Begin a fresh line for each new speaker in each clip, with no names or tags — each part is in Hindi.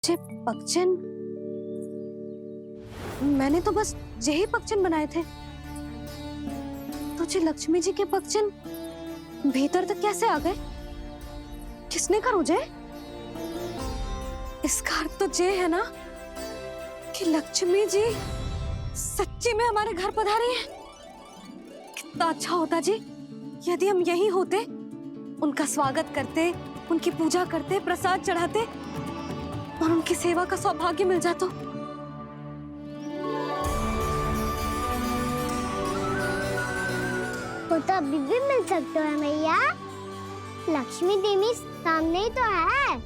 जे पगचन, मैंने तो बस यही पगचन बनाए थे। तो जे लक्ष्मी जी के पगचन भीतर तक कैसे आ गए? किसने करूं जे? इसका अर्थ तो ये है ना कि लक्ष्मी जी सच्ची में हमारे घर पधारी हैं। कितना अच्छा होता जी यदि हम यही होते, उनका स्वागत करते, उनकी पूजा करते, प्रसाद चढ़ाते और उनकी सेवा का सौभाग्य मिल जाता।
वो तो अभी भी मिल सकते हैं मैया। लक्ष्मी देवी सामने ही तो है।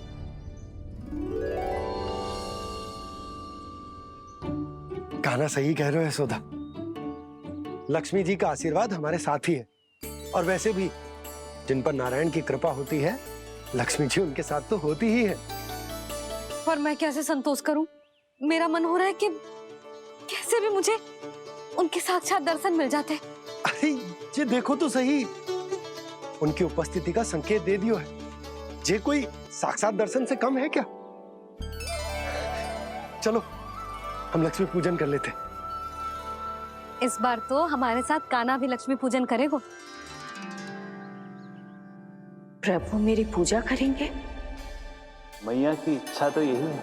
कहना सही कह रहे हो यशोदा। लक्ष्मी जी का आशीर्वाद हमारे साथ ही है, और वैसे भी जिन पर नारायण की कृपा होती है, लक्ष्मी जी उनके साथ तो होती ही है।
पर मैं कैसे संतोष करूं? मेरा मन हो रहा है कि कैसे भी मुझे उनके साक्षात दर्शन मिल जाते।
अरे ये देखो तो सही, उनकी उपस्थिति का संकेत दे दियो है। ये कोई साक्षात दर्शन से कम है क्या? चलो हम लक्ष्मी पूजन कर लेते।
इस बार तो हमारे साथ कान्हा भी लक्ष्मी पूजन करेगा।
प्रभु मेरी पूजा करेंगे?
मैया की इच्छा तो यही है।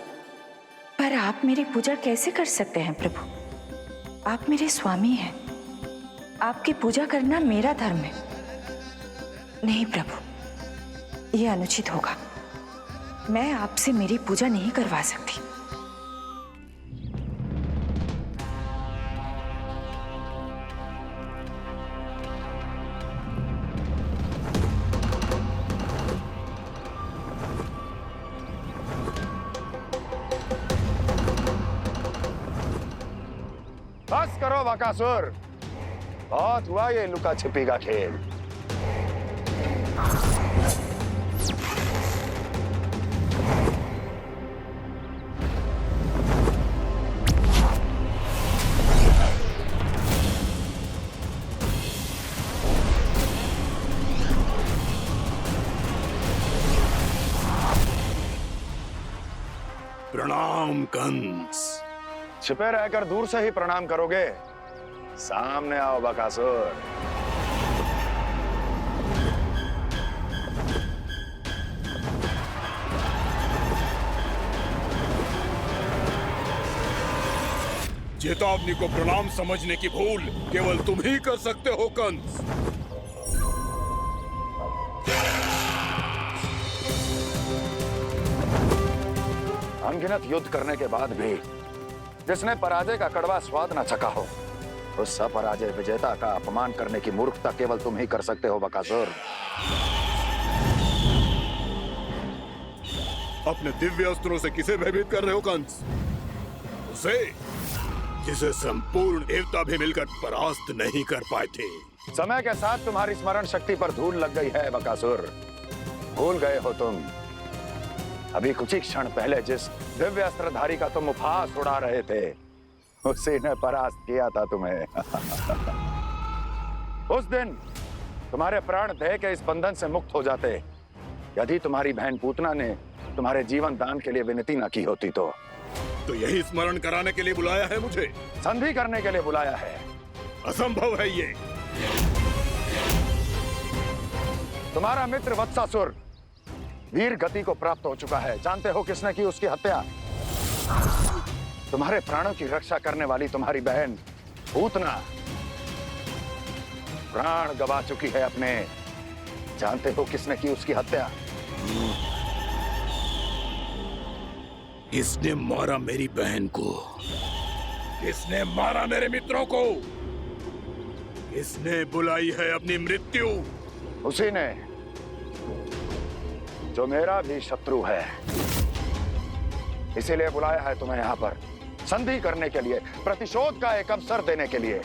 पर आप मेरी पूजा कैसे कर सकते हैं प्रभु? आप मेरे स्वामी हैं। आपकी पूजा करना मेरा धर्म है। नहीं प्रभु, यह अनुचित होगा। मैं आपसे मेरी पूजा नहीं करवा सकती।
बस करो बकासुर, बहुत हुआ ये लुका छिपी का खेल।
प्रणाम कंस।
छिपे रहकर दूर से ही प्रणाम करोगे? सामने आओ बकासुर।
चेतावनी को प्रणाम समझने की भूल केवल तुम ही कर सकते हो कंस।
अनगिनत युद्ध करने के बाद भी जिसने पराजय का कड़वा स्वाद न चखा हो, उस अपराजय विजेता का अपमान करने की मूर्खता केवल तुम ही कर सकते हो बकासुर।
अपने दिव्य अस्त्रों से किसे भयभीत कर रहे हो कंस? उसे जिसे संपूर्ण देवता भी मिलकर परास्त नहीं कर पाए थे।
समय के साथ तुम्हारी स्मरण शक्ति पर धूल लग गई है बकासुर। भूल गए हो तुम अभी कुछ ही क्षण पहले जिस दिव्य अस्त्रधारी का तुम उपहास उड़ा रहे थे, उसी ने परास्त किया था तुम्हें। उस दिन तुम्हारे प्राण देह के इस बंधन से मुक्त हो जाते यदि तुम्हारी बहन पूतना ने तुम्हारे जीवन दान के लिए विनती न की होती। तो
यही स्मरण कराने के लिए बुलाया है मुझे?
संधि करने के लिए बुलाया है।
असंभव है ये।
तुम्हारा मित्र वत्सासुर वीर गति को प्राप्त हो चुका है। जानते हो किसने की उसकी हत्या? तुम्हारे प्राणों की रक्षा करने वाली तुम्हारी बहन पूतना प्राण गवा चुकी है अपने। जानते हो किसने की उसकी हत्या?
किसने मारा मेरी बहन को? किसने मारा मेरे मित्रों को? किसने बुलाई है अपनी मृत्यु?
उसी ने जो मेरा भी शत्रु है। इसीलिए बुलाया है तुम्हें यहाँ पर संधि करने के लिए, प्रतिशोध का एक अवसर देने के लिए।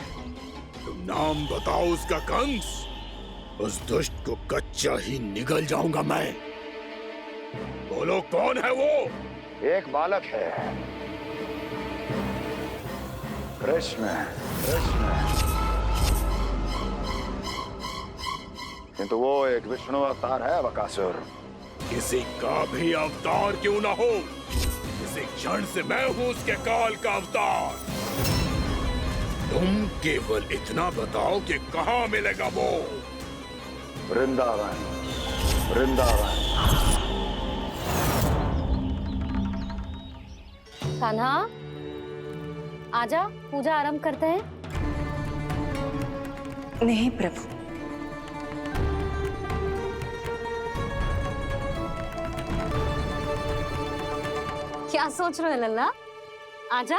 तुम नाम बताओ उसका कंस। उस दुष्ट को कच्चा ही निगल जाऊंगा मैं। बोलो कौन है वो?
एक बालक है, कृष्ण। किंतु वो एक विष्णु अवतार है बकासुर।
किसी का भी अवतार क्यों ना हो, इस इसी क्षण से मैं हूँ उसके काल का अवतार। तुम केवल इतना बताओ कि कहाँ मिलेगा वो।
वृंदावन, वृंदावन।
कान्हा, आजा, पूजा आरंभ करते हैं।
नहीं प्रभु,
क्या सोच रहे हो लल्ला? आजा।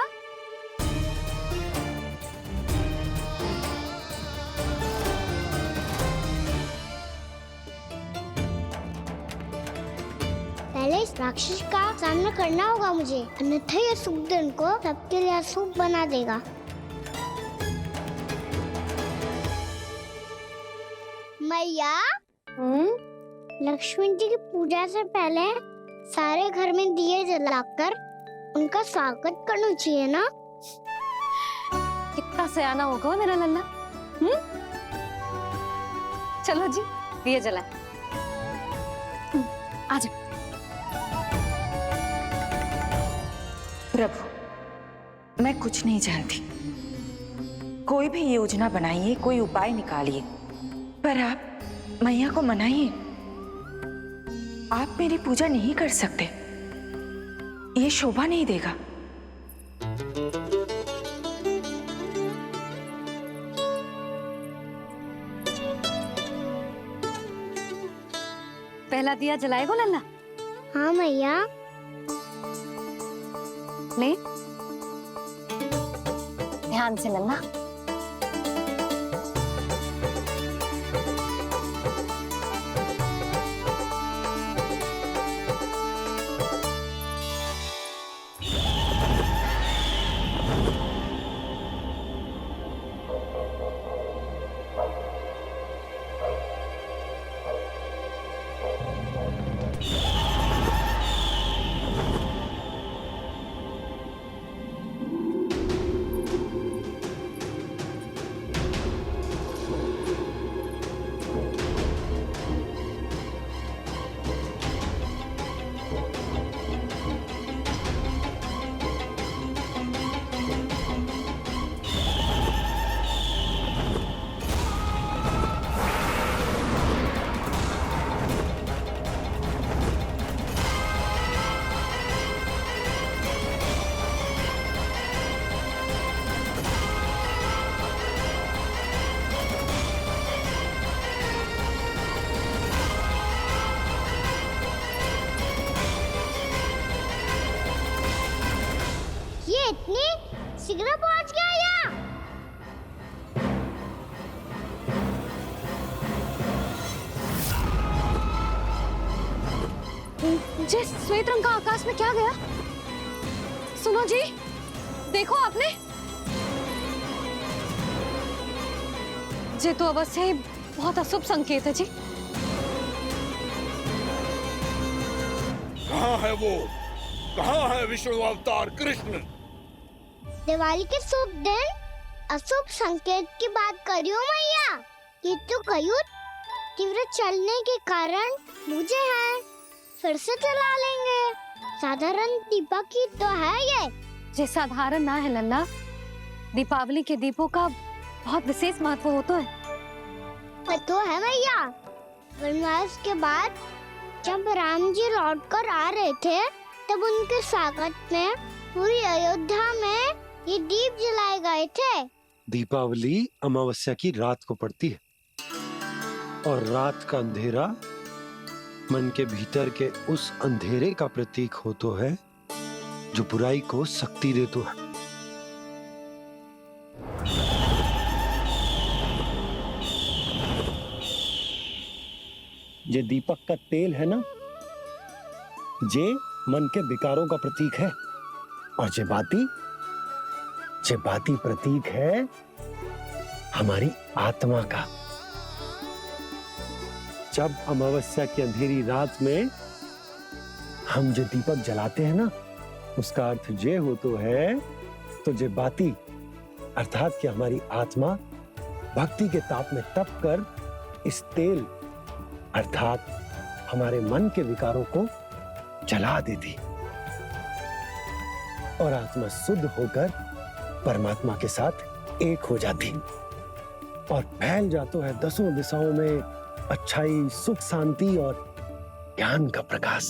पहले इस राक्षस का सामना करना होगा मुझे, अन्यथा ये शुभ दिन को सबके लिए अशुभ बना देगा। मैया, लक्ष्मी जी की पूजा से पहले सारे घर में दिए जलाकर उनका स्वागत करना चाहिए ना?
कितना सयाना होगा मेरा लल्ला। चलो जी, दिए जलाए। आजा।
प्रभु मैं कुछ नहीं जानती। कोई भी योजना बनाइए, कोई उपाय निकालिए, पर आप मैया को मनाइए। आप मेरी पूजा नहीं कर सकते, ये शोभा नहीं देगा।
पहला दिया जलाएगो लल्ला?
हाँ मैया।
ले, ध्यान से लल्ला।
इतनी शीघ्र पहुंच गया यहाँ?
जी, श्वेत रंग का आकाश में क्या गया? सुनो जी, देखो आपने। ये तो अवश्य ही बहुत अशुभ संकेत है जी।
कहाँ है वो? कहाँ है विष्णु अवतार कृष्ण?
दिवाली के शुभ दिन अशुभ संकेत की बात करियो मैया। ये तो कयूर तीव्र चलने के कारण मुझे है, फिर से चला लेंगे। साधारण दीपक ही तो है
ये साधारण ना है लल्ला, दीपावली के दीपों का बहुत विशेष महत्व होता है।
तो है मैया। वनवास के बाद जब राम जी लौट कर आ रहे थे, तब उनके स्वागत में पूरी अयोध्या में ये दीप जलाए गए थे।
दीपावली अमावस्या की रात को पड़ती है और रात का अंधेरा मन के भीतर के उस अंधेरे का प्रतीक होता है जो बुराई को शक्ति देता है। ये दीपक का तेल है ना, जे मन के विकारों का प्रतीक है, और जे बाती प्रतीक है हमारी आत्मा का। जब अमावस्या की अंधेरी रात में हम जो दीपक जलाते हैं ना, उसका अर्थ जे हो तो है, तो जे बाती अर्थात कि हमारी आत्मा भक्ति के ताप में तप कर इस तेल अर्थात हमारे मन के विकारों को जला देती। और आत्मा शुद्ध होकर परमात्मा के साथ एक हो जाती और फैल जाता है दसों दिशाओं में अच्छाई, सुख, शांति और ज्ञान का प्रकाश।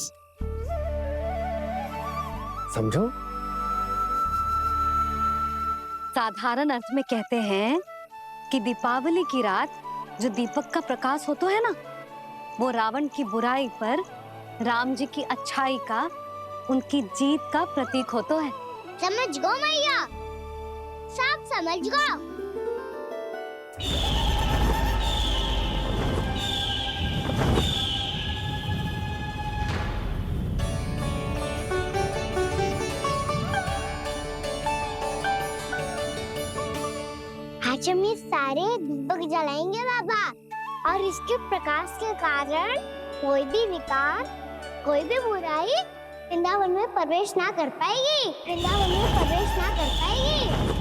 समझो?
साधारण अर्थ में कहते हैं कि दीपावली की रात जो दीपक का प्रकाश होता है ना, वो रावण की बुराई पर राम जी की अच्छाई का, उनकी जीत का प्रतीक होता है।
समझ गो मैया, सब समझ गो। आज हम ये सारे दीपक जलाएंगे बाबा, और इसके प्रकाश के कारण कोई भी विकार, कोई भी बुराई वृंदावन में प्रवेश ना कर पाएगी, वृंदावन में प्रवेश ना कर पाएगी।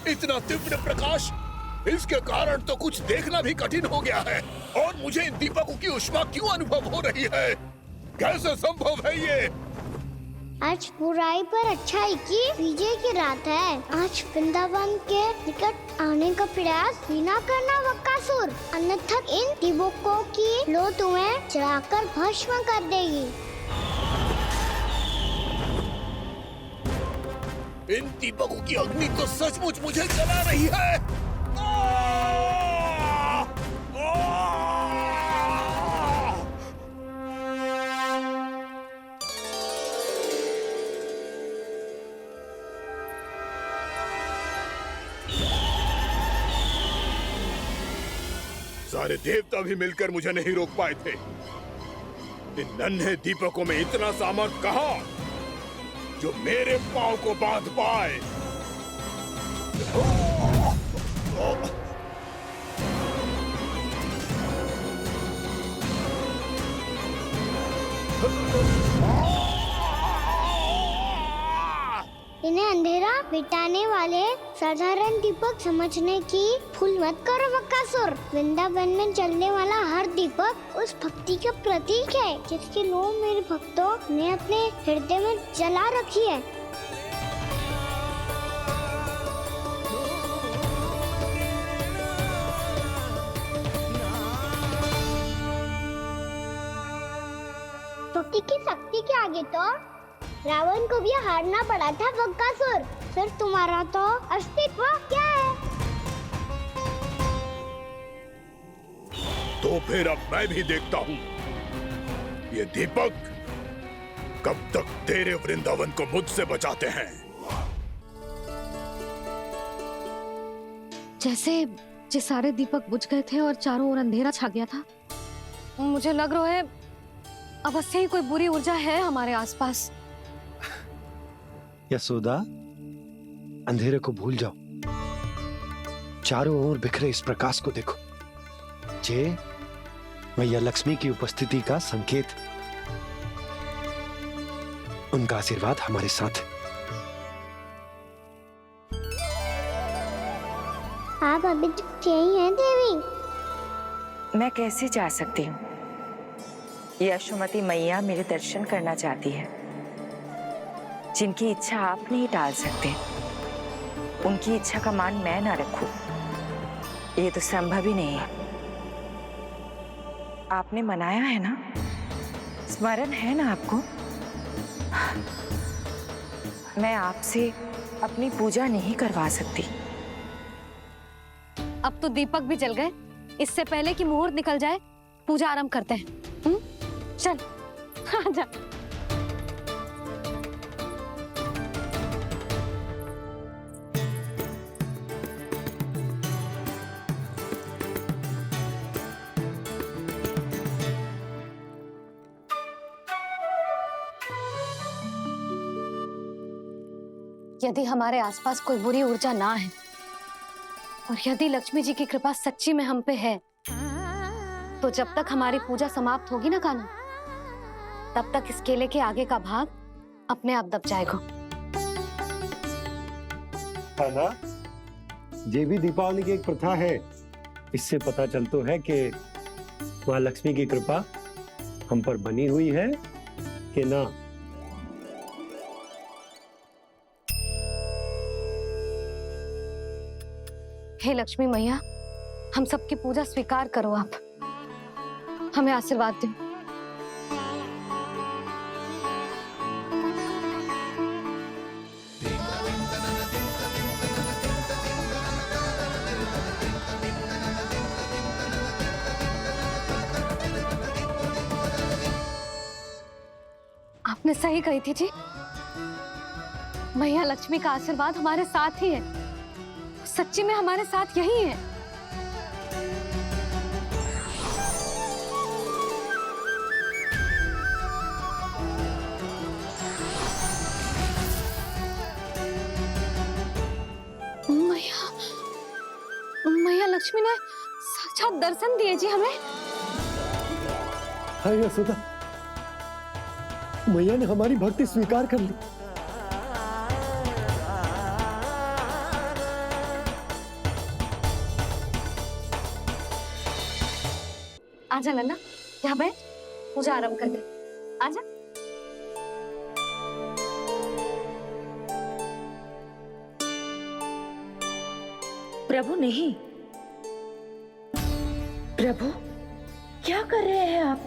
इतना तीव्र प्रकाश, इसके कारण तो कुछ देखना भी कठिन हो गया है। और मुझे इन दीपकों की उष्मा क्यों अनुभव हो रही है? कैसे संभव है ये?
आज बुराई पर अच्छाई की विजय की रात है। आज वृंदावन के निकट आने का प्रयास भी ना करना बकासुर, अन्यथा इन दीपकों की लो तुम्हें जलाकर भस्म कर देगी।
इन दीपकों की अग्नि तो सचमुच मुझे जला रही है। सारे देवता भी मिलकर मुझे नहीं रोक पाए थे। इन नन्हे दीपकों में इतना सामर्थ कहां जो मेरे पांव को बांध पाए।
इन्हें अंधेरा मिटाने वाले साधारण दीपक समझने की भूल मत करो बकासुर। वृंदावन में जलने वाला हर दीपक उस भक्ति का प्रतीक है जिसकी लो मेरे भक्तों ने अपने हृदय में जला रखी है। भक्ति की शक्ति के आगे तो रावण को भी हारना पड़ा था बकासुर। फिर तुम्हारा तो अस्तित्व क्या है?
तो फिर अब मैं भी देखता हूँ ये दीपक कब तक तेरे वृंदावन को मुझसे बचाते हैं।
जैसे सारे दीपक बुझ गए थे और चारों ओर अंधेरा छा गया था, मुझे लग रहा है अवश्य ही कोई बुरी ऊर्जा है हमारे आसपास।
यशोदा, अंधेरे को भूल जाओ, चारों ओर बिखरे इस प्रकाश को देखो। जे मैया लक्ष्मी की उपस्थिति का संकेत, उनका आशीर्वाद हमारे साथ है।
आप अभी तक यही हैं देवी?
मैं कैसे जा सकती हूँ? यशोमती मैया मेरे दर्शन करना चाहती है। जिनकी इच्छा आप नहीं टाल सकते, उनकी इच्छा का मान मैं ना रखूं, ये तो संभव ही नहीं है। आपने मनाया है ना, स्मरण है ना आपको? मैं आपसे अपनी पूजा नहीं करवा सकती।
अब तो दीपक भी जल गए, इससे पहले कि मुहूर्त निकल जाए पूजा आरंभ करते हैं। चल आजा। यदि हमारे आसपास कोई बुरी ऊर्जा ना है और यदि लक्ष्मी जी की कृपा सच्ची में हम पे है, तो जब तक हमारी पूजा समाप्त होगी ना कान्हा, तब तक इस केले के आगे का भाग अपने आप दब जाएगा।
है ना? ये भी दीपावली की एक प्रथा है। इससे पता चलता है कि माँ लक्ष्मी की कृपा हम पर बनी हुई है कि ना।
हे लक्ष्मी मैया, हम सबकी पूजा स्वीकार करो, आप हमें आशीर्वाद दो। आपने सही कही थी जी, मैया लक्ष्मी का आशीर्वाद हमारे साथ ही है, सच्ची में हमारे साथ यही है। मैया लक्ष्मी ने साक्षात दर्शन दिए जी हमें।
हाय यशोदा, मैया ने हमारी भक्ति स्वीकार कर ली।
आजा नन्ना, यहाँ बैठ, पूजा आरंभ कर दे। आजा।
प्रभु नहीं, प्रभु क्या कर रहे हैं आप?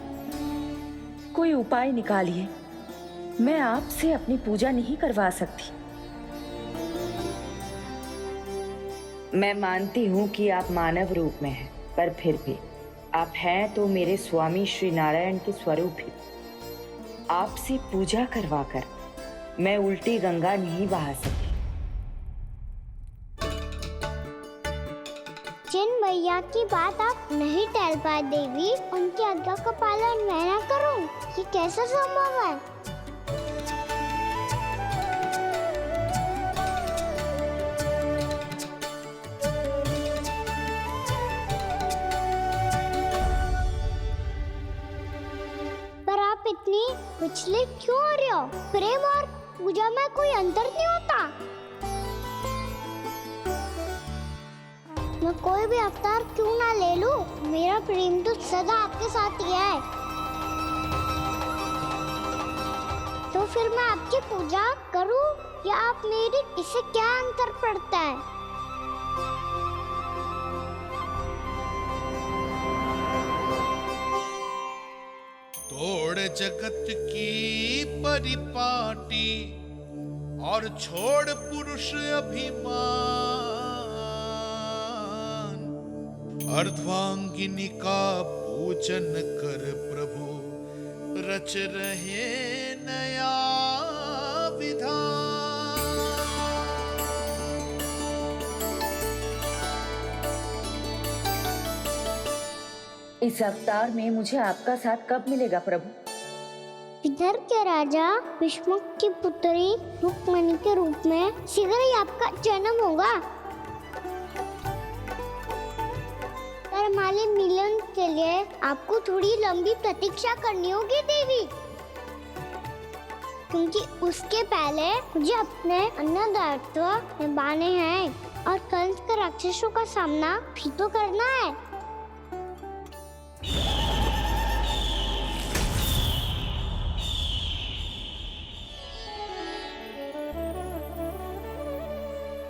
कोई उपाय निकालिए, मैं आपसे अपनी पूजा नहीं करवा सकती। मैं मानती हूँ कि आप मानव रूप में हैं, पर फिर भी आप हैं तो मेरे स्वामी श्री नारायण के स्वरूप ही। आपसे पूजा करवाकर मैं उल्टी गंगा नहीं बहा सकी।
जिन मैया की बात आप नहीं टाल पाए देवी, उनकी आज्ञा का पालन मैं ना करूं, ये कैसे संभव है? पर आप इतनी विचलित क्यों हो रहे हो? प्रेम और पूजा में कोई अंतर नहीं होता। मैं कोई भी अवतार क्यों ना ले लूं, मेरा प्रेम तो सदा आपके साथ ही है। तो फिर मैं आपकी पूजा करूं या आप मेरी, इससे क्या अंतर पड़ता है?
तोड़ जगत की परिपाटी और छोड़ पुरुष अभिमान, अर्धांगिनी का पूजन कर प्रभु, रच रहे नया विधान।
इस अवतार में मुझे आपका साथ कब मिलेगा प्रभु?
इधर के राजा भीष्मक की पुत्री रुक्मिणी के रूप में शीघ्र ही आपका जन्म होगा। पर हमारे मिलन के लिए आपको थोड़ी लंबी प्रतीक्षा करनी होगी देवी, क्योंकि उसके पहले मुझे अपने अन्य दायित्व निभाने हैं और कंस के राक्षसों का सामना भी तो करना है।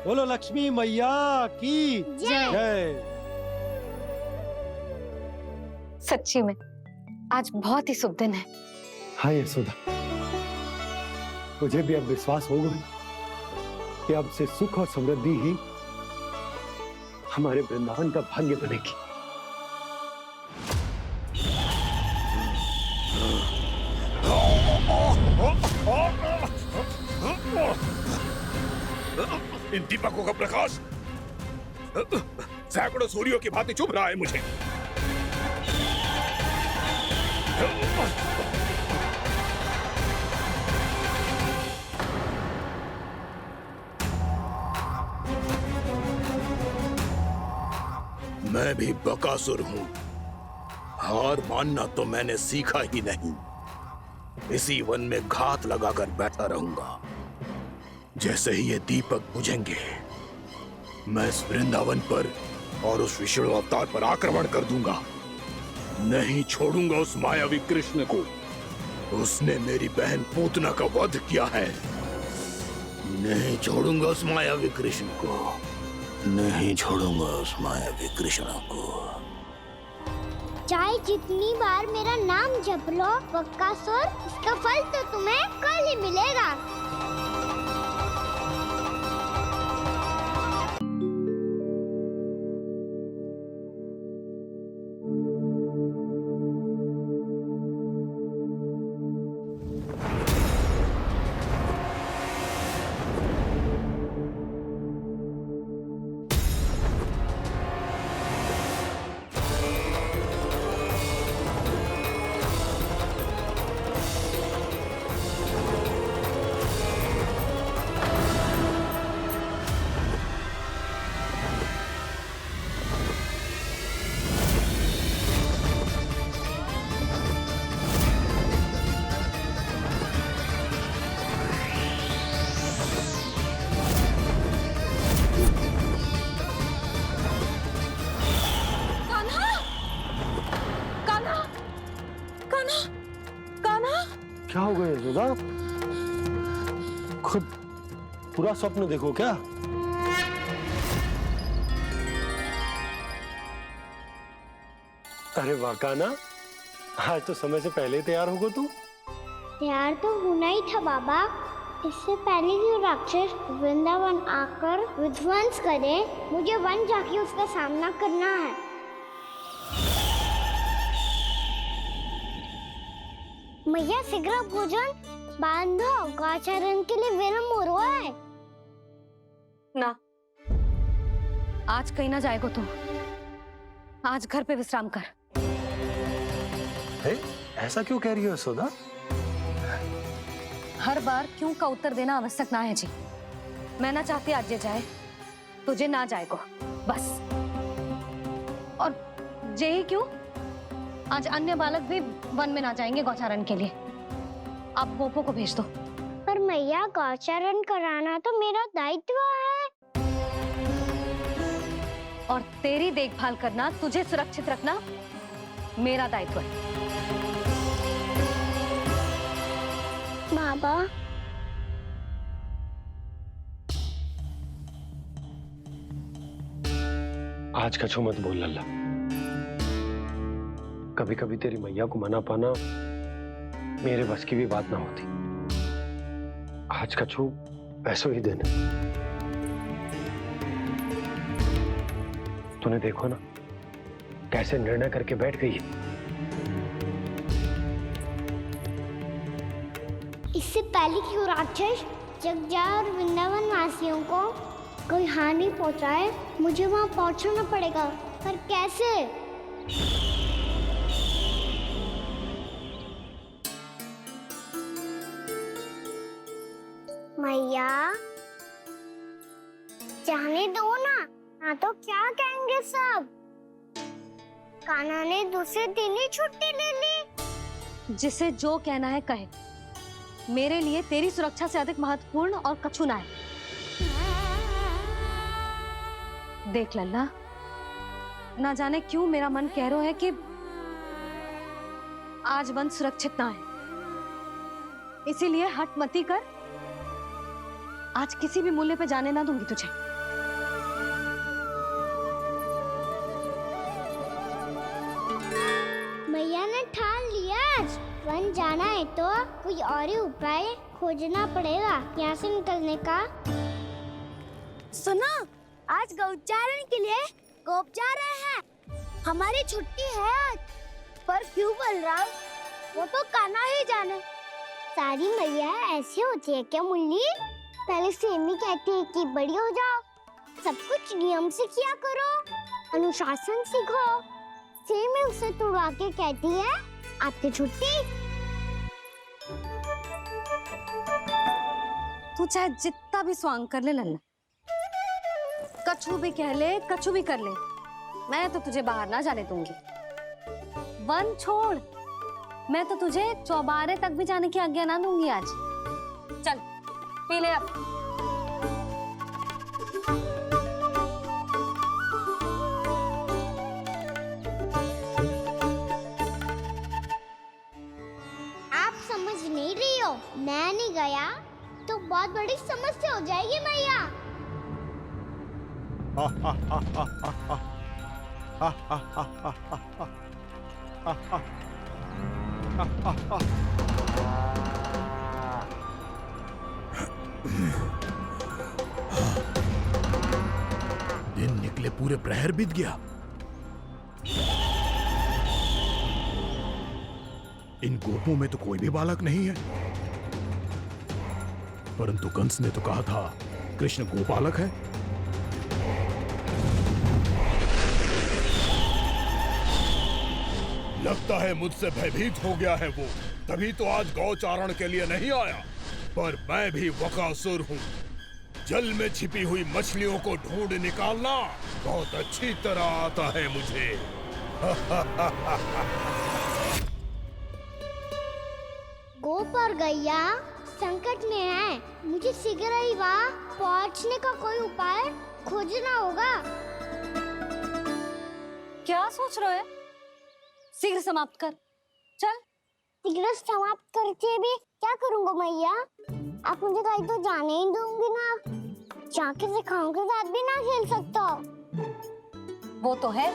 बोलो लक्ष्मी मैया की जय।
सच्ची में आज बहुत ही शुभ दिन है।
हाँ यशोदा, मुझे भी अब विश्वास हो गया कि अब से सुख और समृद्धि ही हमारे वृंदावन का भाग्य बनेगी।
इन दीपकों का प्रकाश सैकड़ों सूर्यों की भांति चुभ रहा है मुझे। मैं भी बकासुर हूँ। हार मानना तो मैंने सीखा ही नहीं। इसी वन में घात लगाकर बैठा रहूंगा। जैसे ही ये दीपक बुझेंगे, मैं इस वृंदावन पर और उस विष्णु अवतार पर आक्रमण कर दूंगा। नहीं छोड़ूंगा उस मायावी कृष्ण को। उसने मेरी बहन पूतना का वध किया है। नहीं छोड़ूंगा उस मायावी कृष्ण को। नहीं छोड़ूंगा उस मायावी कृष्ण को।
चाहे जितनी बार मेरा नाम जप लो बकासुर, इसका फल तो तुम्हें कल ही मिलेगा।
क्या हो गया यशोदा? खुद पूरा स्वप्न देखो क्या? अरे वाह कान्हा, आज तो समय से पहले तैयार होगा तू।
तैयार तो होना ही था बाबा। इससे पहले कि राक्षस वृंदावन आकर विध्वंस करे, मुझे वन जाके उसका सामना करना है। मैया शीघ्र भोजन बांधो, गौचरण के लिए विलंब हो रहा है।
ना, आज कहीं ना जाएगा तुम। आज घर पे विश्राम कर।
ऐसा क्यों कह रही हो यशोदा?
हर बार क्यों का उत्तर देना आवश्यक ना है जी। मैं ना चाहती आज ये जाए, तुझे ना जाएगा बस। और जे ही क्यों, आज अन्य बालक भी वन में ना जाएंगे गौचारण के लिए। आप पोपो को भेज दो।
पर मैया गौचरण कराना तो मेरा दायित्व है।
और तेरी देखभाल करना, तुझे सुरक्षित रखना मेरा दायित्व है।
बाबा,
आज कछु मत बोल लल्ला। कभी कभी तेरी मैया को मना पाना मेरे बस की भी बात ना होती। आज कछु पैसों ही देना। तूने देखो ना कैसे निर्णय करके बैठ गई है।
इससे पहले कि वो राक्षस जगजा और वृंदावन वासियों को कोई हानि पहुंचाए, मुझे वहां पहुंचना पड़ेगा। पर कैसे? मैया, जाने दो ना तो क्या कहेंगे सब। कान्हा ने दूसरे दिन ही छुट्टी ले ली।
जिसे जो कहना है कहे। मेरे लिए तेरी सुरक्षा से अधिक महत्वपूर्ण और कछु ना है। देख लल्ला, ना जाने क्यों मेरा मन कह रहा है कि आज वन सुरक्षित ना है। इसीलिए हट मती कर। आज किसी भी मूल्य पे जाने ना दूंगी तुझे।
मैया ने ठान लिया, आज वन जाना है तो कोई और ही उपाय खोजना पड़ेगा यहाँ से निकलने का। सुना, आज गौचारण के लिए गोप जा रहे हैं। हमारी छुट्टी है आज। पर क्यों बलराम? वो तो कान्हा ही जाने। सारी मैया ऐसी होती है क्या मुन्नी? पहले सेमी कहती है कि बड़ी हो जाओ, सब कुछ नियम से किया करो, अनुशासन सीखो। सेमी उसे तुड़वा के कहती है आपकी छुट्टी।
तू चाहे जितना भी स्वांग कर ले लल्ला, कछु भी कह ले, कछु भी कर ले, मैं तो तुझे बाहर ना जाने दूंगी। वन छोड़, मैं तो तुझे चौबारे तक भी जाने की आज्ञा ना दूंगी आज। चल पी ले अब।
आप समझ नहीं रही हो, मैं नहीं गया तो बहुत बड़ी समस्या हो जाएगी मैया।
दिन निकले पूरे प्रहर बीत गया। इन गोपों में तो कोई भी बालक नहीं है, परंतु कंस ने तो कहा था कृष्ण गोपालक है। लगता है मुझसे भयभीत हो गया है वो, तभी तो आज गौचारण के लिए नहीं आया। पर मैं भी बकासुर हूँ, जल में छिपी हुई मछलियों को ढूंढ निकालना बहुत अच्छी तरह आता है मुझे।
गोप और गैया संकट में है, मुझे शीघ्र ही वहाँ पहुँचने का कोई उपाय खोजना होगा।
क्या सोच रहे हो? शीघ्र समाप्त कर, चल।
शीघ्र समाप्त करके भी क्या करूँगा मैया? आप मुझे कहीं तो जाने ही दूंगी ना, जाके सिखाओं के साथ भी ना खेल सकता।
वो तो है,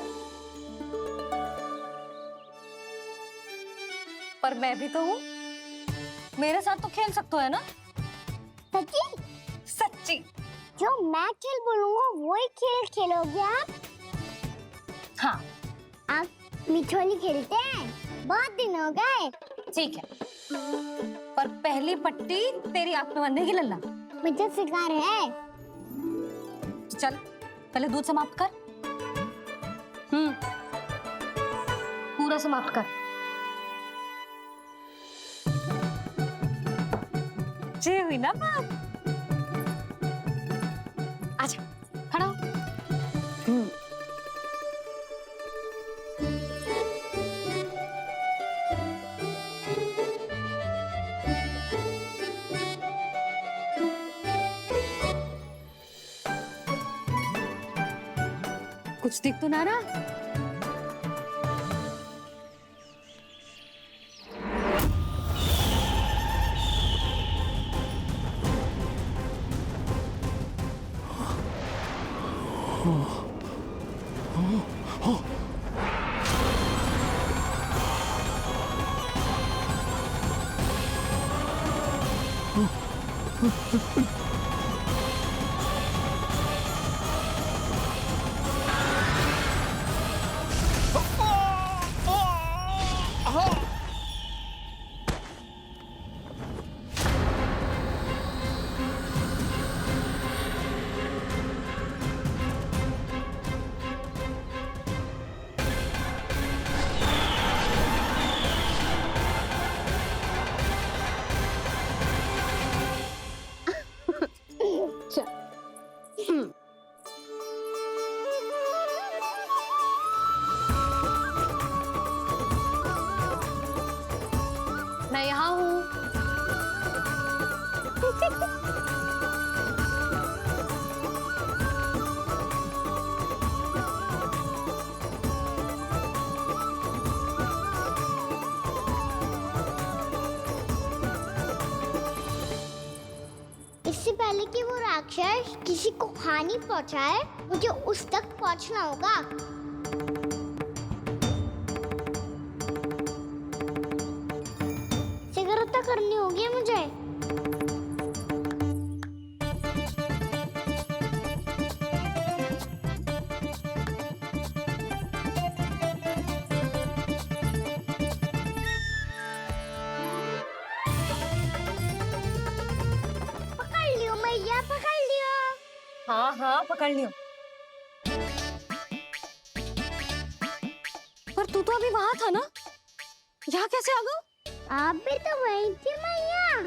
पर मैं भी तो हूँ, मेरे साथ तो खेल सकते हो है ना?
सच्ची?
सच्ची।
जो मैं खेल बोलूँगा वही खेल खेलोगे आप?
हाँ।
आप मिठोली खेलते हैं? बहुत दिन हो गए।
ठीक है, पर पहली पट्टी तेरी आंख में बंधेगी लल्ला।
मुझे शिकार है।
चल पहले दूध समाप्त कर। पूरा समाप्त कर। जे हुई ना बात। आजा, खड़ा हो। कुछ दिख तो ना रहा? मैं यहाँ हूँ।
इससे पहले कि वो राक्षस किसी को हानि पहुंचाए, मुझे उस तक पहुंचना होगा। शीघ्रता करनी होगी मुझे। पकड़ लियो मैया, पकड़ लियो।
हाँ हाँ पकड़ लियो। पर तू तो अभी वहां था ना, यहाँ कैसे आ गया?
आप भी तो वही थी मैया,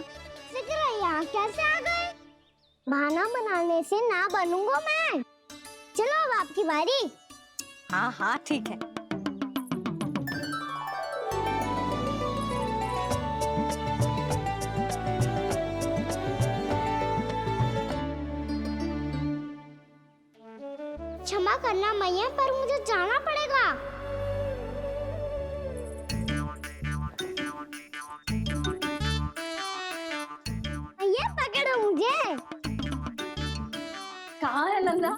शीघ्र यहाँ कैसे आ गए? बहाना बनाने से ना बनूंगा मैं। चलो अब आपकी बारी।
हाँ हाँ ठीक है।
क्षमा करना मैया, पर मुझे जाना पड़ेगा। मैया पकड़ो मुझे।
कहाँ है नंदा?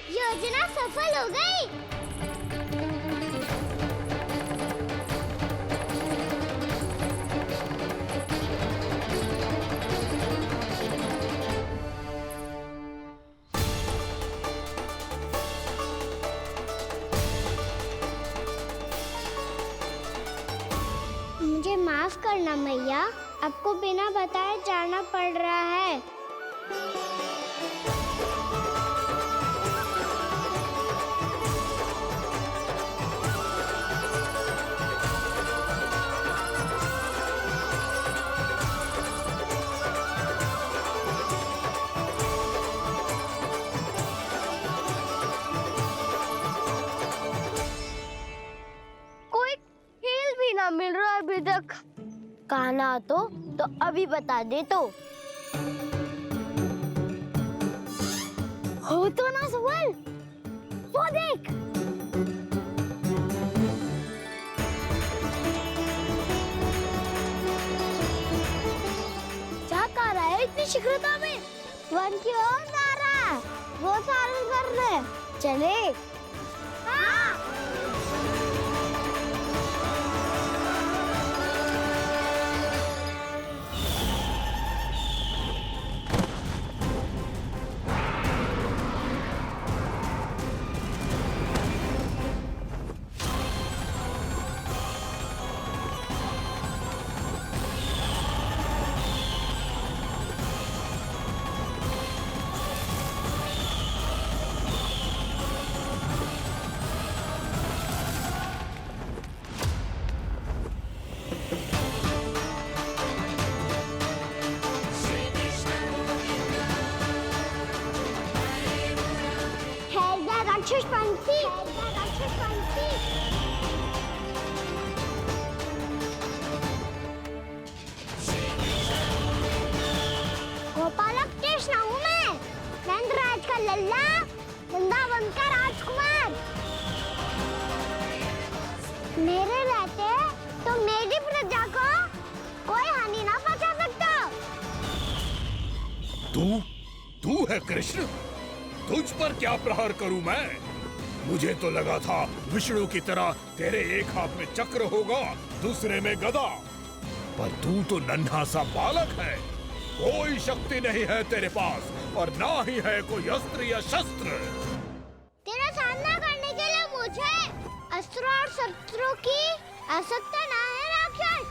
योजना सफल हो गई। मुझे माफ करना मैया, आपको बिना बताए जाना पड़ रहा है। कोई हिल भी ना मिल रहा अभी तक। कहना तो अभी बता दे तो। हो तो ना सवाल, वो देख। क्या कर रहा है इतनी शीघ्रता में? वन की ओर जा रहा है, वो सारे करने चले। हाँ। राक्षस पंछी, राक्षस पंछी। गोपालक कृष्ण हूँ मैं, नंदराज का लल्ला, वृंदावन का राजकुमार। मेरे रहते तो मेरी प्रजा को कोई हानि ना पहुंचा सकता।
तू है कृष्ण? तुझ पर क्या प्रहार करूं मैं? मुझे तो लगा था विष्णु की तरह तेरे एक हाथ में चक्र होगा, दूसरे में गदा, पर तू तो नन्हा सा बालक है। कोई शक्ति नहीं है तेरे पास और ना ही है कोई अस्त्र या शस्त्र।
तेरा सामना करने के लिए मुझे अस्त्रों और शस्त्रों की आवश्यकता ना है राक्षस।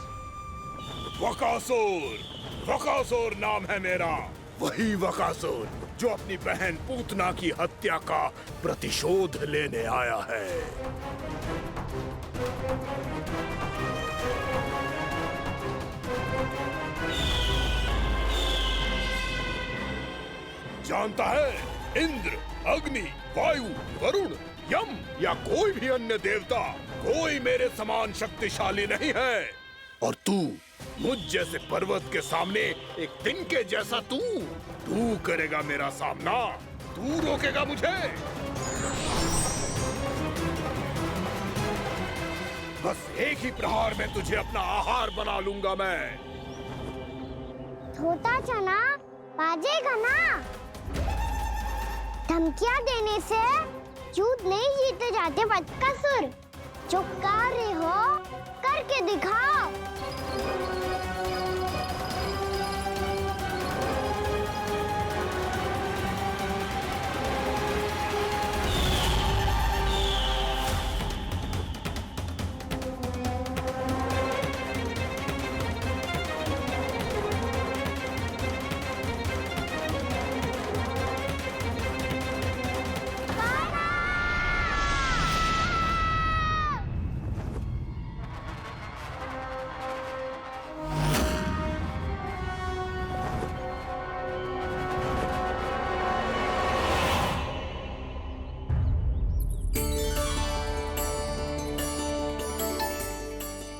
वकासुर नाम है मेरा, वही वकासुर जो अपनी बहन पूतना की हत्या का प्रतिशोध लेने आया है। जानता है, इंद्र, अग्नि, वायु, वरुण, यम या कोई भी अन्य देवता कोई मेरे समान शक्तिशाली नहीं है। और तू मुझ जैसे पर्वत के सामने एक तिनके जैसा तू करेगा मेरा सामना? तू रोकेगा मुझे? बस एक ही प्रहार में तुझे अपना आहार बना लूंगा मैं।
छोटा चना बाजेगा ना। धमकियां देने से युद्ध नहीं जीते जाते बदकसूर। जो कार्य हो करके दिखाओ।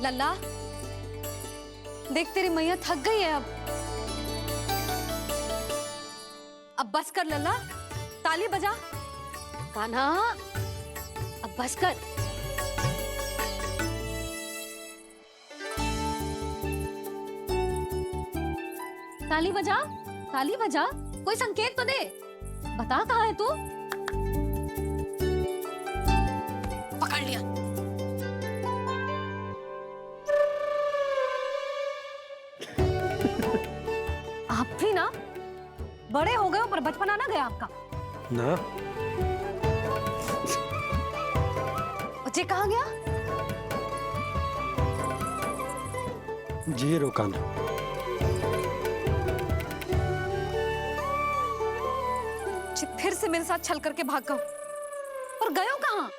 लल्ला, देख तेरी मैया थक गई है अब बस कर लल्ला, ताली बजा। कान्हा, अब बस कर। ताली बजा, ताली बजा, कोई संकेत तो दे, बता कहाँ है तू? पकड़ लिया। आप भी ना बड़े हो गए हो, पर बचपना ना गया आपका
ना।
बच्चे कहाँ गया?
जी रोकाना।
फिर से मेरे साथ छल करके भाग गए, और गए हो कहाँ?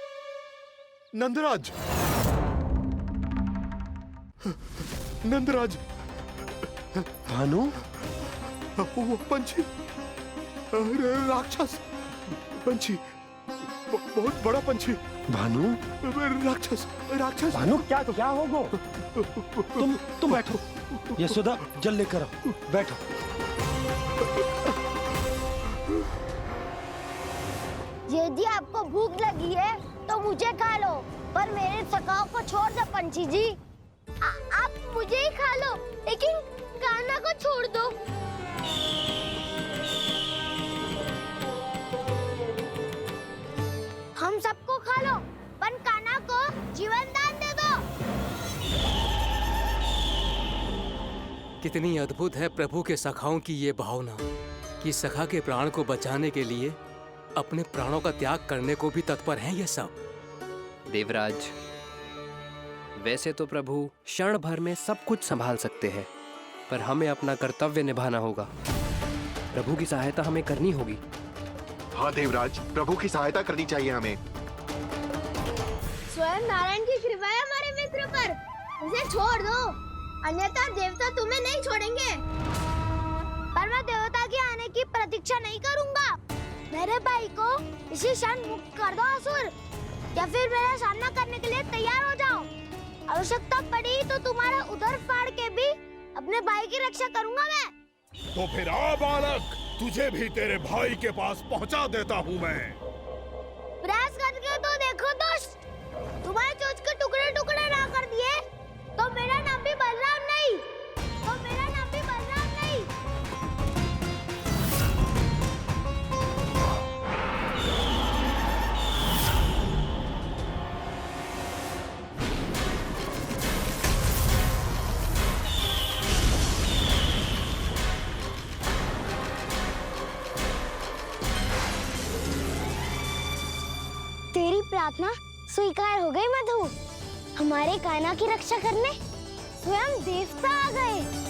नंदराज, नंदराज,
भानु,
वो पंछी, राक्षस पंछी, बहुत बड़ा पंछी।
भानु,
राक्षस, राक्षस।
भानु, क्या क्या होगा? तुम बैठो, यशोदा जल लेकर आओ, बैठो।
यदि आपको भूख लगी है तो मुझे खा लो, पर मेरे सखाओ को छोड़ दो पंछी जी। आप मुझे ही खा लो, लेकिन कान्हा को छोड़ दो। हम सबको खा लो, पर कान्हा को जीवन दान दे दो।
कितनी अद्भुत है प्रभु के सखाओं की ये भावना कि सखा के प्राण को बचाने के लिए अपने प्राणों का त्याग करने को भी तत्पर हैं ये सब।
देवराज, वैसे तो प्रभु क्षण भर में सब कुछ संभाल सकते हैं, पर हमें अपना कर्तव्य निभाना होगा। प्रभु की सहायता हमें करनी होगी।
हाँ देवराज, प्रभु की सहायता करनी चाहिए हमें।
स्वयं नारायण की कृपा है हमारे मित्र पर, उसे छोड़ दो, अन्यथा देवता तुम्हें नहीं छोड़ेंगे। पर मैं देवता के आने की प्रतीक्षा नहीं करूंगा। मेरे भाई को इसी क्षण मुक्त कर दो असुर, या फिर मेरा सामना करने के लिए तैयार हो जाओ। आवश्यकता पड़ी तो तुम्हारा उदर फाड़ के भी अपने भाई की रक्षा करूंगा मैं।
तो फिर आ बालक, तुझे भी तेरे भाई के पास पहुंचा देता हूँ मैं।
प्रयास करके तो देखो दोस्त, तुम्हारे चोंच के टुकड़े टुकड़े ना कर दिए तो मेरा नाम भी बलराम नहीं, तो मेरा नाम भी बलराम नहीं। तेरी प्रार्थना स्वीकार हो गई मधु। हमारे कान्हा की रक्षा करने स्वयं देवता आ गए।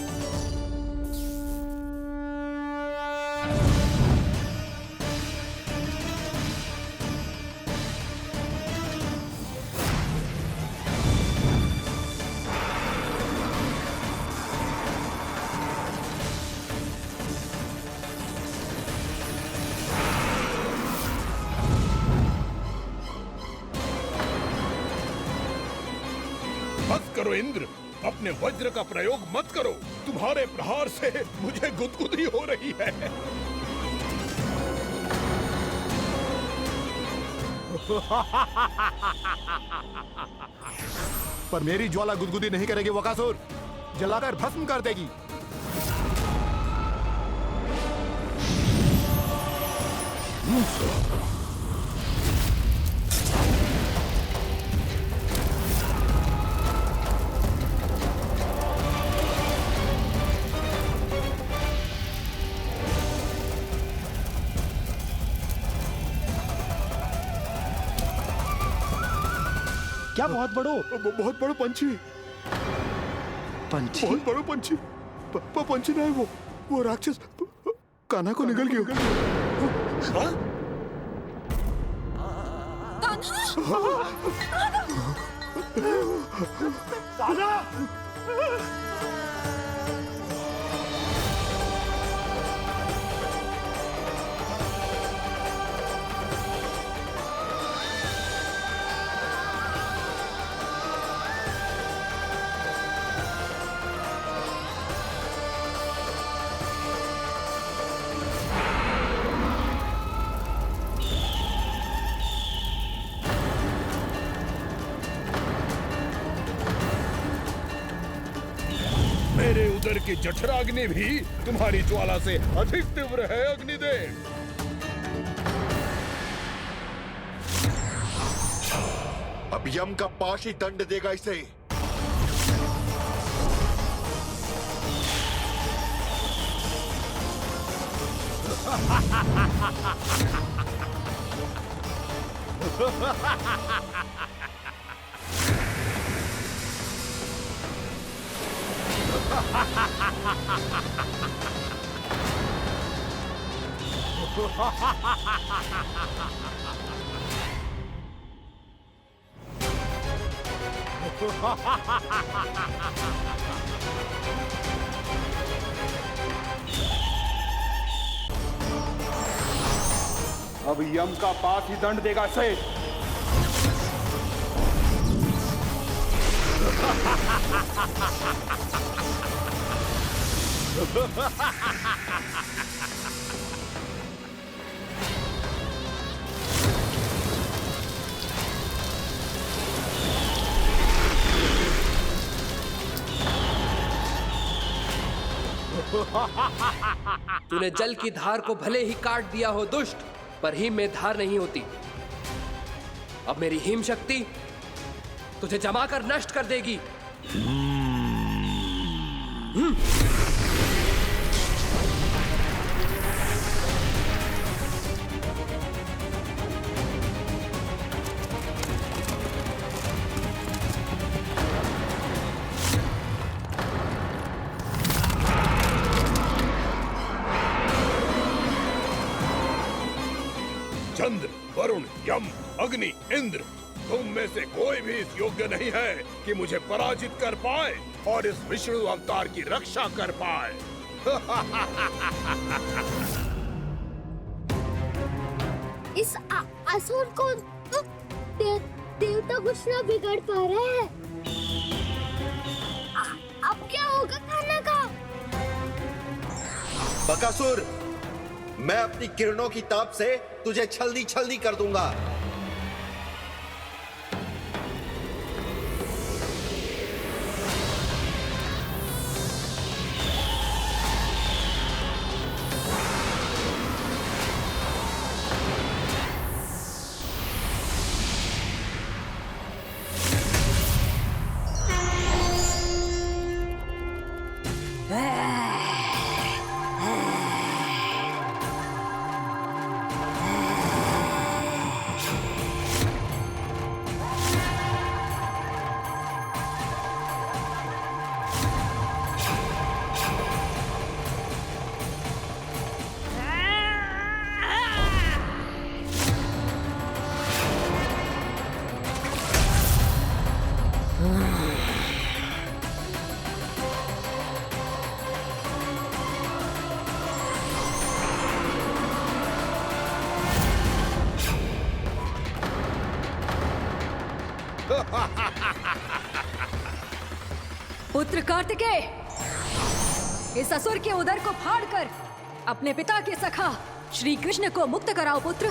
मत करो इंद्र, अपने वज्र का प्रयोग मत करो। तुम्हारे प्रहार से मुझे गुदगुदी हो रही है।
पर मेरी ज्वाला गुदगुदी नहीं करेगी वकासुर, जलाकर भस्म कर देगी।
क्या बहुत बड़ो?
बहुत बड़ा पंछी,
पंछी?
बहुत बड़ा पंछी। पंछी नहीं, वो राक्षस कान्हा को निगल गया। हाँ?
कान्हा!
इंद्र की जठराग्नि भी तुम्हारी ज्वाला से अधिक तीव्र है अग्निदेव।
अब यम का पाश ही दंड देगा इसे।
अब यम का पास ही दंड देगा इसे।
तूने जल की धार को भले ही काट दिया हो दुष्ट, पर हिम में धार नहीं होती। अब मेरी हिम शक्ति तुझे जमाकर नष्ट कर देगी।
चंद्र, वरुण, यम, अग्नि, इंद्र, तुम में से कोई भी इस योग्य नहीं है कि मुझे पराजित कर पाए और इस विष्णु अवतार की रक्षा कर पाए।
इस असुर को तो देवता कुछ ना बिगाड़ पा रहे हैं। अब क्या होगा खाना का?
बकासुर, मैं अपनी किरणों की ताप से तुझे छलनी छलनी कर दूंगा।
पुत्र कार्तिकेय, इस असुर के उदर को फाड़कर अपने पिता के सखा श्री कृष्ण को मुक्त कराओ पुत्र।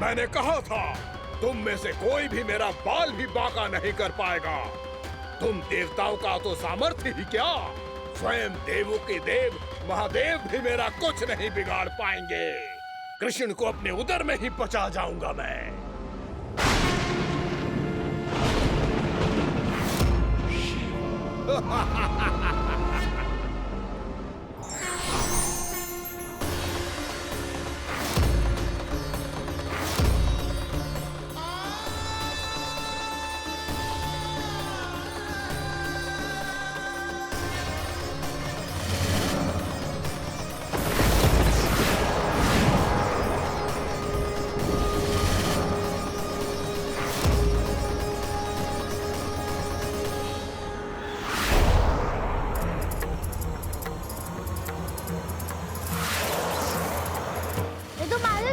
मैंने कहा था, तुम में से कोई भी मेरा बाल भी बांका नहीं कर पाएगा। तुम देवताओं का तो सामर्थ्य ही क्या, स्वयं देवों के देव महादेव भी मेरा कुछ नहीं बिगाड़ पाएंगे। कृष्ण को अपने उदर में ही पचा जाऊंगा मैं।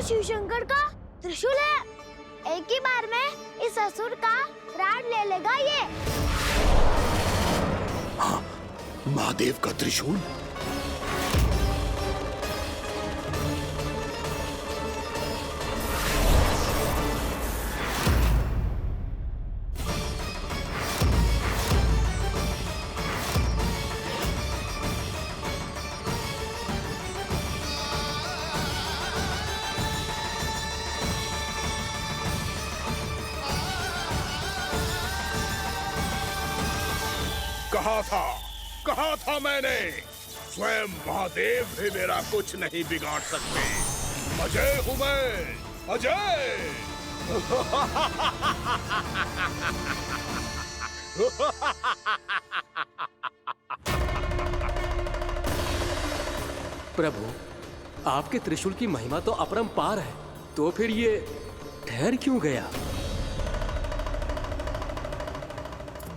शिव शंकर का त्रिशूल है। एक ही बार में इस असुर का प्राण ले लेगा ये।
हाँ, महादेव का त्रिशूल। कहा था मैंने, स्वयं महादेव भी मेरा कुछ नहीं बिगाड़ सकते। अजय हूं मैं, अजय।
प्रभु, आपके त्रिशूल की महिमा तो अपरंपार है, तो फिर ये ठहर क्यों गया?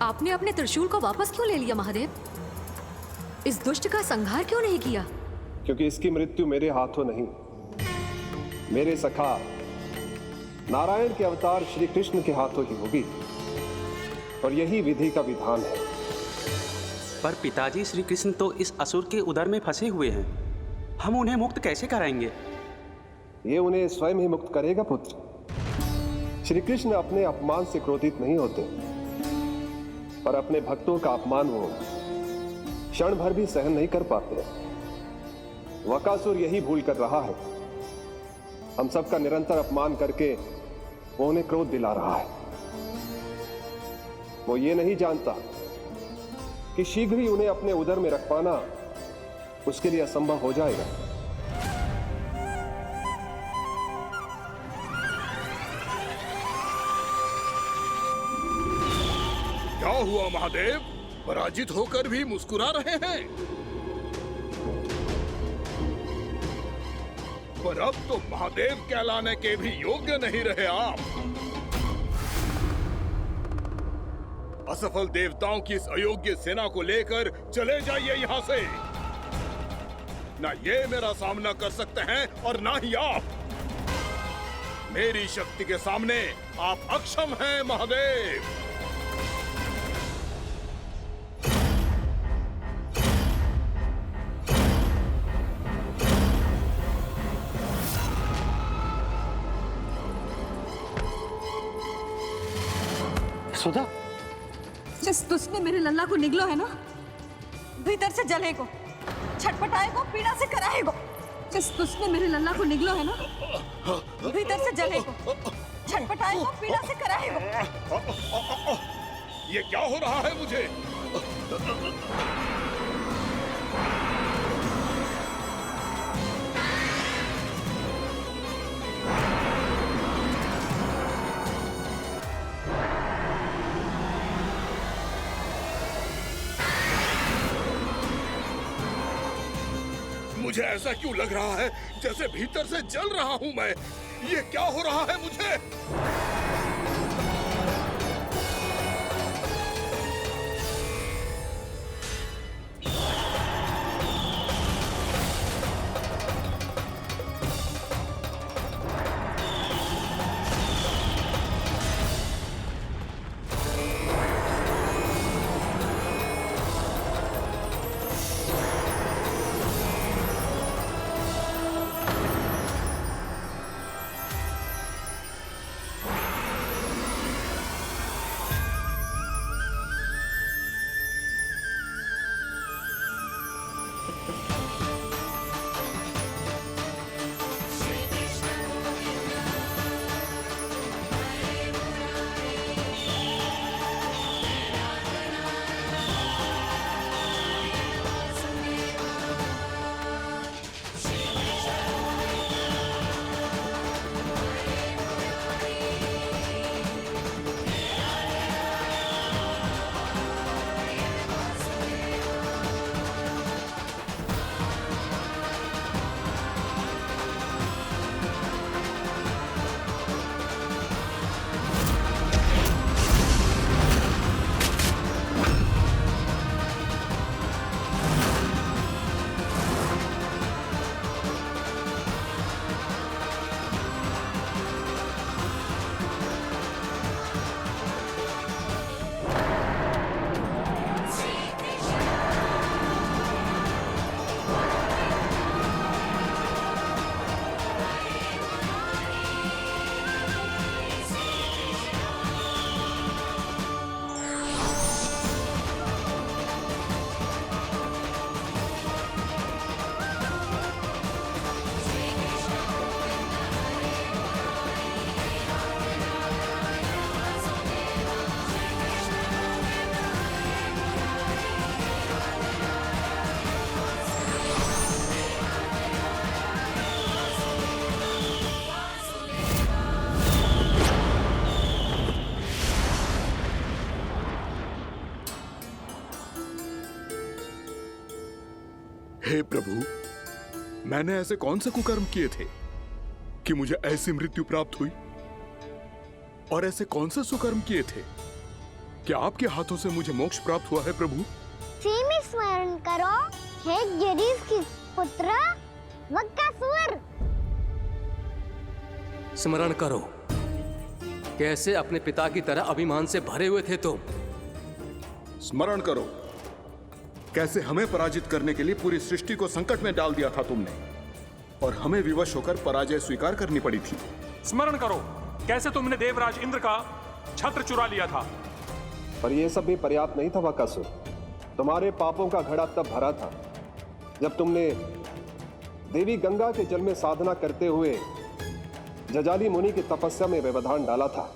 आपने अपने त्रिशूल को वापस क्यों ले लिया महादेव? इस दुष्ट का संहार क्यों नहीं किया?
क्योंकि इसकी मृत्यु मेरे हाथों नहीं, मेरे सखा नारायण के अवतार श्री कृष्ण के हाथों ही होगी, और यही विधि का विधान है।
पर पिताजी, श्री कृष्ण तो इस असुर के उदर में फंसे हुए हैं, हम उन्हें मुक्त कैसे कराएंगे?
ये उन्हें स्वयं ही मुक्त करेगा पुत्र। श्री कृष्ण अपने अपमान से क्रोधित नहीं होते, पर अपने भक्तों का अपमान वो क्षण भर भी सहन नहीं कर पाते। वकासुर यही भूल कर रहा है, हम सबका निरंतर अपमान करके वो उन्हें क्रोध दिला रहा है। वो ये नहीं जानता कि शीघ्र ही उन्हें अपने उदर में रख पाना उसके लिए असंभव हो जाएगा।
क्या हुआ महादेव? पराजित होकर भी मुस्कुरा रहे हैं। पर अब तो महादेव कहलाने के भी योग्य नहीं रहे आप। असफल देवताओं की इस अयोग्य सेना को लेकर चले जाइए यहाँ से। ना ये मेरा सामना कर सकते हैं और ना ही आप। मेरी शक्ति के सामने आप अक्षम हैं महादेव।
सुधा,
जिस दुष्ट ने मेरे लल्ला को निगलो है ना, भीतर से जलेगो, छटपटाएगो, पीड़ा से कराएगो। जिस दुष्ट ने मेरे लल्ला को निगलो है ना, भीतर से जलेगो, छटपटाएगो, पीड़ा से कराएगो।
ये क्या हो रहा है मुझे? मुझे ऐसा क्यों लग रहा है जैसे भीतर से जल रहा हूं मैं? ये क्या हो रहा है मुझे? हे प्रभु, मैंने ऐसे कौन से कुकर्म किए थे कि मुझे ऐसी मृत्यु प्राप्त हुई? और ऐसे कौन से सुकर्म किए थे कि आपके हाथों से मुझे मोक्ष प्राप्त हुआ है प्रभु?
में स्मरण करो, हे जरीफ की पुत्र वक्कासुर।
स्मरण करो, कैसे अपने पिता की तरह अभिमान से भरे हुए थे तुम।
स्मरण करो, कैसे हमें पराजित करने के लिए पूरी सृष्टि को संकट में डाल दिया था तुमने, और हमें विवश होकर पराजय स्वीकार करनी पड़ी थी।
स्मरण करो, कैसे तुमने देवराज इंद्र का छत्र चुरा लिया था।
पर यह सब भी पर्याप्त नहीं था वकासुर। तुम्हारे पापों का घड़ा तब भरा था जब तुमने देवी गंगा के जल में साधना करते हुए जजाली मुनि की तपस्या में व्यवधान डाला था।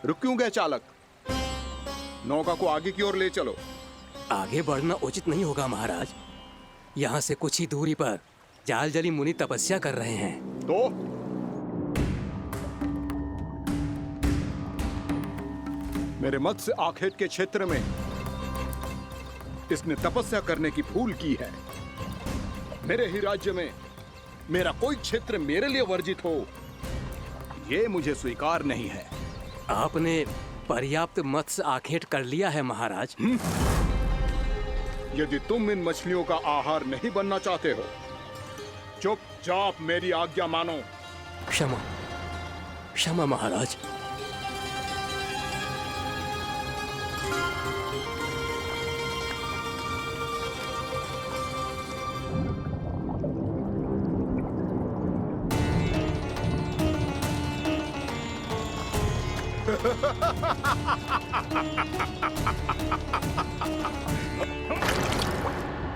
रुक क्यों गए चालक? नौका को आगे की ओर ले चलो।
आगे बढ़ना उचित नहीं होगा महाराज। यहाँ से कुछ ही दूरी पर जालजली मुनि तपस्या कर रहे हैं।
तो मेरे मत्स्य आखेट के क्षेत्र में इसने तपस्या करने की भूल की है। मेरे ही राज्य में मेरा कोई क्षेत्र मेरे लिए वर्जित हो, यह मुझे स्वीकार नहीं है।
आपने पर्याप्त मत्स्य आखेट कर लिया है महाराज।
यदि तुम इन मछलियों का आहार नहीं बनना चाहते हो, चुपचाप मेरी आज्ञा मानो।
क्षमा, क्षमा महाराज।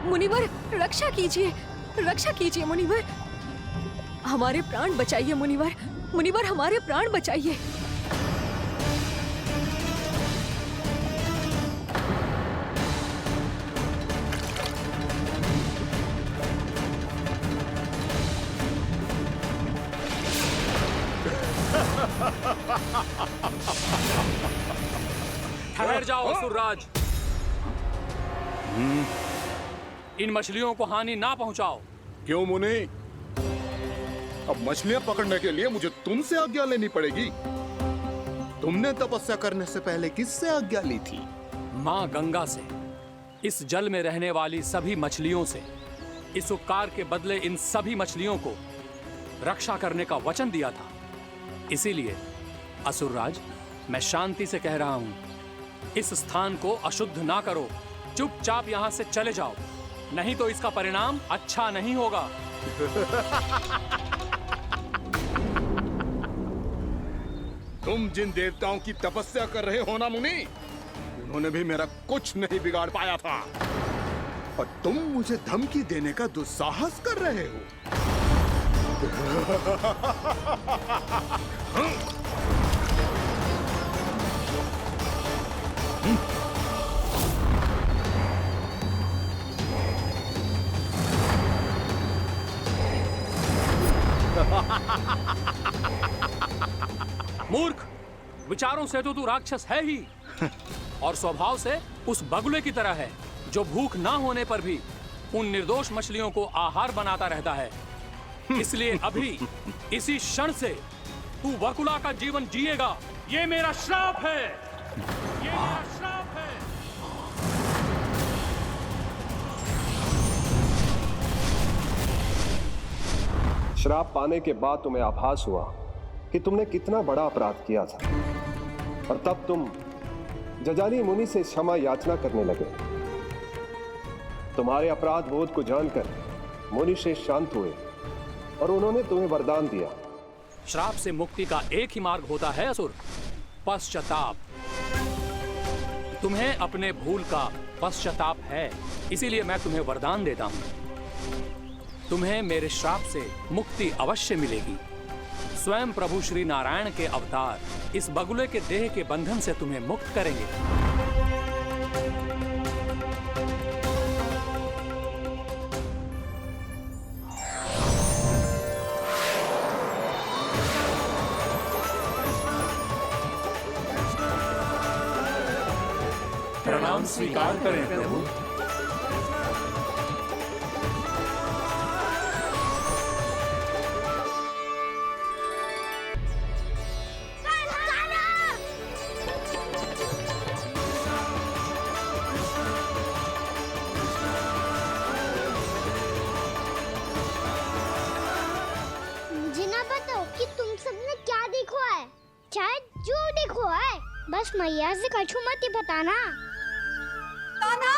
मुनिवर, रक्षा कीजिए, रक्षा कीजिए मुनिवर। हमारे प्राण बचाइए मुनिवर, मुनिवर हमारे प्राण बचाइए।
ठहर जाओ असुरराज। इन मछलियों को हानि ना पहुंचाओ।
क्यों मुनि? अब मछलियां पकड़ने के लिए मुझे तुमसे आज्ञा लेनी पड़ेगी। तुमने तपस्या करने से पहले किससे आज्ञा ली थी?
मां गंगा से, इस जल में रहने वाली सभी मछलियों से। इस उपकार के बदले इन सभी मछलियों को रक्षा करने का वचन दिया था। इसीलिए असुरराज, मैं शांति से कह रहा हूं, इस स्थान को अशुद्ध ना करो। चुपचाप यहां से चले जाओ, नहीं तो इसका परिणाम अच्छा नहीं होगा।
तुम जिन देवताओं की तपस्या कर रहे हो ना मुनि, उन्होंने भी मेरा कुछ नहीं बिगाड़ पाया था, और तुम मुझे धमकी देने का दुस्साहस कर रहे हो।
मूर्ख, विचारों से तो तू राक्षस है ही, और स्वभाव से उस बगुले की तरह है जो भूख ना होने पर भी उन निर्दोष मछलियों को आहार बनाता रहता है। इसलिए अभी इसी क्षण से तू बगुला का जीवन जिएगा। ये मेरा श्राप है, ये मेरा श्राप है।
श्राप पाने के बाद तुम्हें आभास हुआ कि तुमने कितना बड़ा अपराध किया था, और तब तुम जजाली मुनि से क्षमा याचना करने लगे। तुम्हारे अपराध बोध को जानकर मुनि श्रेष्ठ शांत हुए और उन्होंने तुम्हें वरदान दिया।
श्राप से मुक्ति का एक ही मार्ग होता है असुर, पश्चाताप। तुम्हें अपने भूल का पश्चाताप है, इसीलिए मैं तुम्हें वरदान देता हूं। तुम्हें मेरे श्राप से मुक्ति अवश्य मिलेगी। स्वयं प्रभु श्री नारायण के अवतार इस बगुले के देह के बंधन से तुम्हें मुक्त करेंगे। प्रणाम स्वीकार करें प्रभु।
मुझे ना बताओ कि तुम सबने क्या देखा है, चाहे जो देखो है, बस मैया से कछु मत ही बताना।
कान्हा!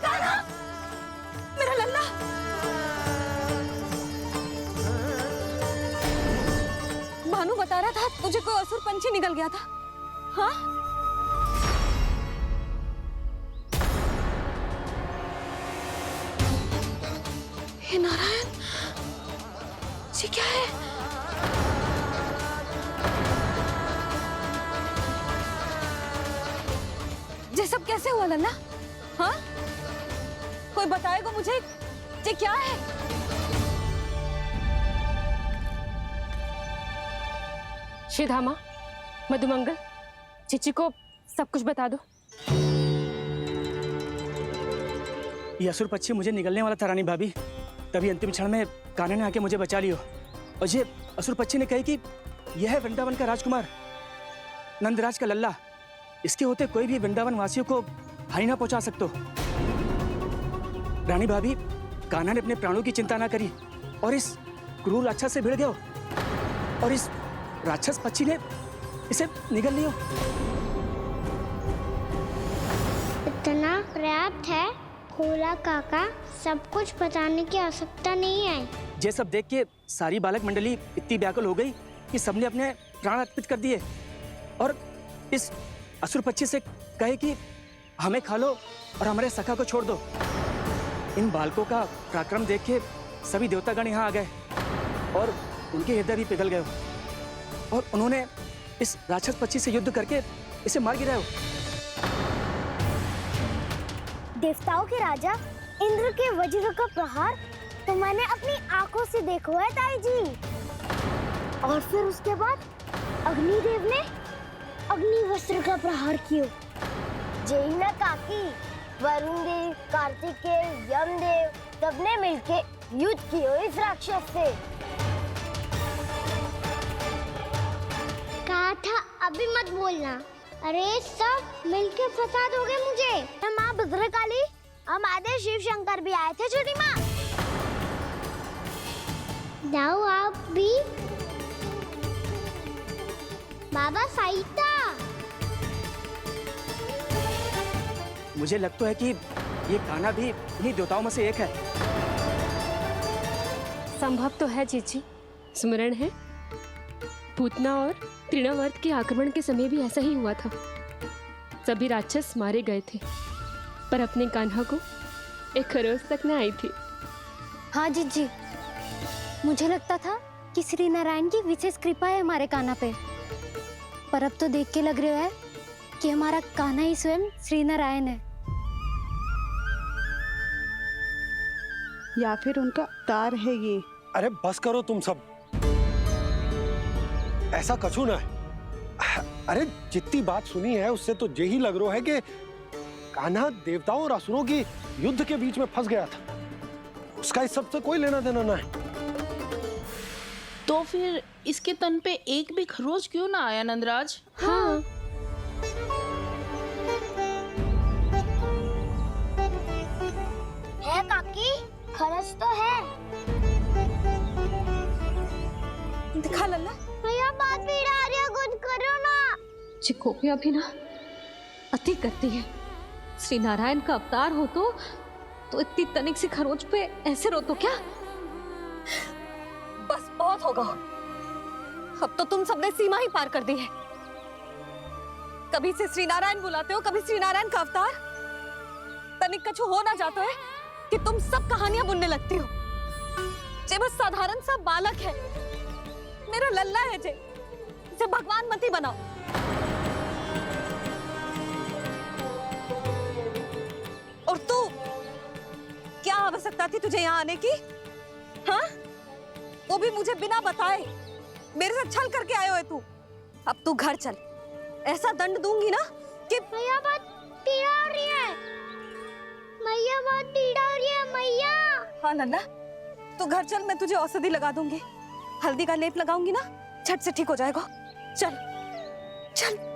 कान्हा! मेरा लल्ला! भानु बता रहा था तुझे कोई असुर पंछी निकल गया था। हाँ? हे नारायण, ये क्या है? ये सब कैसे हुआ लल्ला? हाँ? कोई बताएगा मुझे ये क्या है?
श्रीधामा, मधुमंगल, चिची को सब कुछ बता दो।
ये असुर पक्षी मुझे निगलने वाला था रानी भाभी, तभी अंतिम क्षण में कान्हा ने आके मुझे बचा लियो। और ये असुर पक्षी ने कही कि यह है वृंदावन का राजकुमार, नंदराज का लल्ला। इसके होते कोई भी वृंदावन वासियों को हानि ना पहुंचा सकते। रानी भाभी, कान्हा ने अपने प्राणों की चिंता ना करी और इस क्रूर राक्षस से भिड़ गयो और इस राक्षस पक्षी ने इसे निगल लियो।
इतना पर्याप्त है भोला काका, सब कुछ बताने की आवश्यकता नहीं है।
ये सब देख के सारी बालक मंडली इतनी व्याकुल हो गई कि सबने अपने प्राण अर्पित कर दिए और इस असुर पक्षी से कहे कि हमें खा लो और हमारे सखा को छोड़ दो। इन बालकों का पराक्रम देख के सभी देवतागण यहाँ आ गए और उनके हृदय भी पिघल गए और उन्होंने इस राक्षस पक्षी से युद्ध करके इसे मार गिराया।
देवताओं के राजा इंद्र के वज्र का प्रहार तो मैंने अपनी आंखों से देखा है ताई जी। और फिर उसके बाद अग्निदेव ने अग्निवस्त्र का प्रहार किया। जय ना काकी, वरुण देव, कार्तिकेय, यमदेव सबने मिलके युद्ध किया इस राक्षस से। कहा था अभी मत बोलना। अरे सब मिलके फंसा दोगे मुझे। माँ भद्रकाली, हमारे शिव शंकर भी आए थे छोटी माँ। जाओ आप भी। बाबा साईता,
मुझे लगता है कि ये कान्हा भी इन्हीं देवताओं में से एक है।
संभव तो है चीची। स्मरण है, पूतना और तृणावर्त के आक्रमण के समय भी ऐसा ही हुआ था। सभी राक्षस मारे गए थे, पर अपने कान्हा को एक खरोच तक न आई थी।
हाँ जीजी, मुझे लगता था कि श्री नारायण की विशेष कृपा है हमारे कान्हा पे, पर अब तो देख के लग रहा है कि हमारा कान्हा ही स्वयं श्री नारायण है।
या फिर उनका अवतार है ये।
अरे बस करो तुम सब, ऐसा कछु ना है। अरे जितनी बात सुनी है उससे तो यही लग रहा है कि कान्हा देवताओं और असुरों की युद्ध के बीच में फंस गया था। उसका इस सब से कोई लेना देना ना है।
तो फिर इसके तन पे एक भी खरोच क्यों ना आया नंदराज?
हाँ।
है काकी, खरच तो है।
दिखा लल्ला।
भैया बात भी आ रही है, कुछ करो ना।
चिकोपिया भी ना अति करती है। श्री नारायण का अवतार हो तो इतनी तनिक सी खरोच पे ऐसे रो तो क्या? बस बहुत होगा। अब तो तुम सबने सीमा ही पार कर दी है। कभी से श्री नारायण बुलाते हो, कभी श्री नारायण का अवतार। तनिक कछु हो ना जाता है कि तुम सब कहानियां बुनने लगती हो। जे बस साधारण सा बालक है, मेरा लल्ला है जे, इसे भगवान मती बनाओ। और तू, क्या आवश्यकता थी तुझे यहाँ आने की? हाँ? वो भी मुझे बिना बताए, मेरे से छल करके आए हो तू। अब तू घर चल, ऐसा दंड दूंगी ना कि
मैया बहुत पीड़ा हो रही है, मैया बहुत पीड़ा हो रही है मैया।
हाँ लल्ला, तू घर चल, मैं तुझे औषधि लगा दूंगी, हल्दी का लेप लगाऊंगी ना, झट से ठीक हो जाएगा। चल चल।